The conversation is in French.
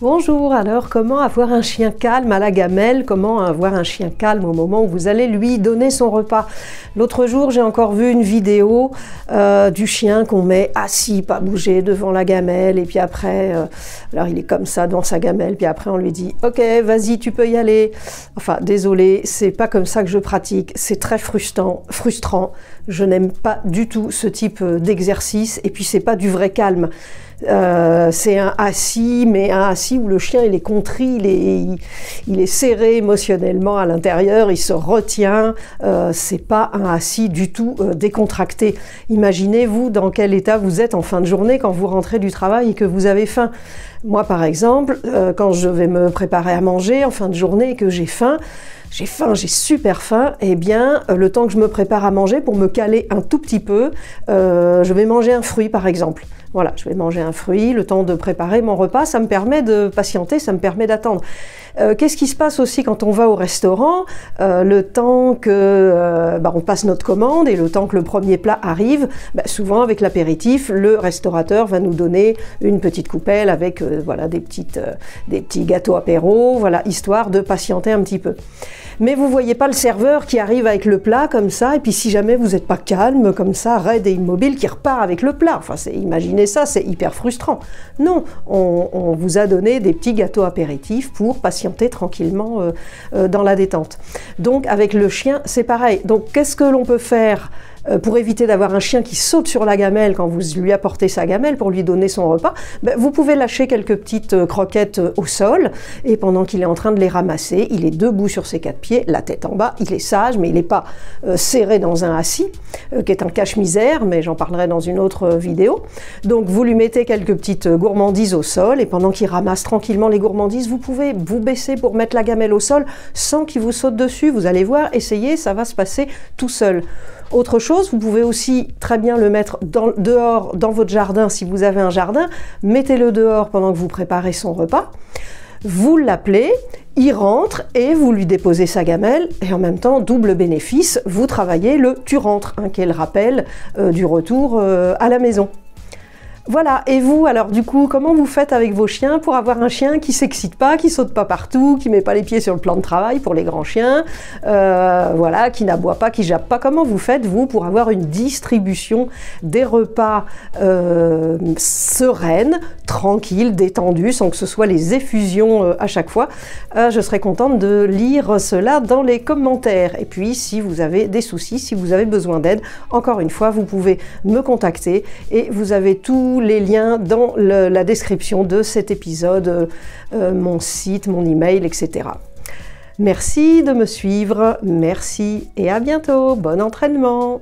Bonjour, alors comment avoir un chien calme à la gamelle? Comment avoir un chien calme au moment où vous allez lui donner son repas? L'autre jour, j'ai encore vu une vidéo du chien qu'on met assis, pas bouger devant la gamelle, et puis après, alors il est comme ça dans sa gamelle, puis après on lui dit « Ok, vas-y, tu peux y aller ». Enfin, désolé, c'est pas comme ça que je pratique, c'est très frustrant. Je n'aime pas du tout ce type d'exercice, et puis c'est pas du vrai calme. C'est un assis, mais un assis où le chien il est contrit, il est serré émotionnellement à l'intérieur, il se retient, c'est pas un assis du tout décontracté. Imaginez-vous dans quel état vous êtes en fin de journée quand vous rentrez du travail et que vous avez faim. Moi par exemple, quand je vais me préparer à manger en fin de journée et que j'ai faim, j'ai super faim, et bien le temps que je me prépare à manger, pour me caler un tout petit peu, je vais manger un fruit par exemple. Voilà, je vais manger un fruit, le temps de préparer mon repas, ça me permet de patienter, ça me permet d'attendre. Qu'est-ce qui se passe aussi quand on va au restaurant? Le temps que on passe notre commande et le temps que le premier plat arrive, souvent avec l'apéritif, le restaurateur va nous donner une petite coupelle avec voilà, des petits gâteaux apéro, voilà, histoire de patienter un petit peu. Mais vous voyez pas le serveur qui arrive avec le plat comme ça, et puis si jamais vous n'êtes pas calme, comme ça, raide et immobile, qui repart avec le plat. Enfin, imaginez ça, c'est hyper frustrant. Non, on vous a donné des petits gâteaux apéritifs pour patienter tranquillement dans la détente. Donc avec le chien, c'est pareil. Donc qu'est-ce que l'on peut faire pour éviter d'avoir un chien qui saute sur la gamelle quand vous lui apportez sa gamelle pour lui donner son repas? Vous pouvez lâcher quelques petites croquettes au sol, et pendant qu'il est en train de les ramasser, il est debout sur ses quatre pieds, la tête en bas, il est sage, mais il n'est pas serré dans un assis, qui est un cache-misère, mais j'en parlerai dans une autre vidéo. Donc vous lui mettez quelques petites gourmandises au sol, et pendant qu'il ramasse tranquillement les gourmandises, vous pouvez vous baisser pour mettre la gamelle au sol sans qu'il vous saute dessus. Vous allez voir, essayez, ça va se passer tout seul. Autre chose, vous pouvez aussi très bien le mettre dehors dans votre jardin si vous avez un jardin. Mettez-le dehors pendant que vous préparez son repas. Vous l'appelez, il rentre et vous lui déposez sa gamelle, et en même temps, double bénéfice, vous travaillez le « tu rentres », qui est le rappel du retour à la maison. Voilà, et vous, alors du coup, comment vous faites avec vos chiens pour avoir un chien qui s'excite pas, qui saute pas partout, qui met pas les pieds sur le plan de travail pour les grands chiens, voilà, qui n'aboie pas, qui jappe pas? Comment vous faites, vous, pour avoir une distribution des repas sereine, tranquille, détendue, sans que ce soit les effusions à chaque fois? Je serais contente de lire cela dans les commentaires. Et puis, si vous avez des soucis, si vous avez besoin d'aide, encore une fois, vous pouvez me contacter, et vous avez tous les liens dans la description de cet épisode, mon site, mon email, etc. Merci de me suivre, merci et à bientôt, bon entraînement!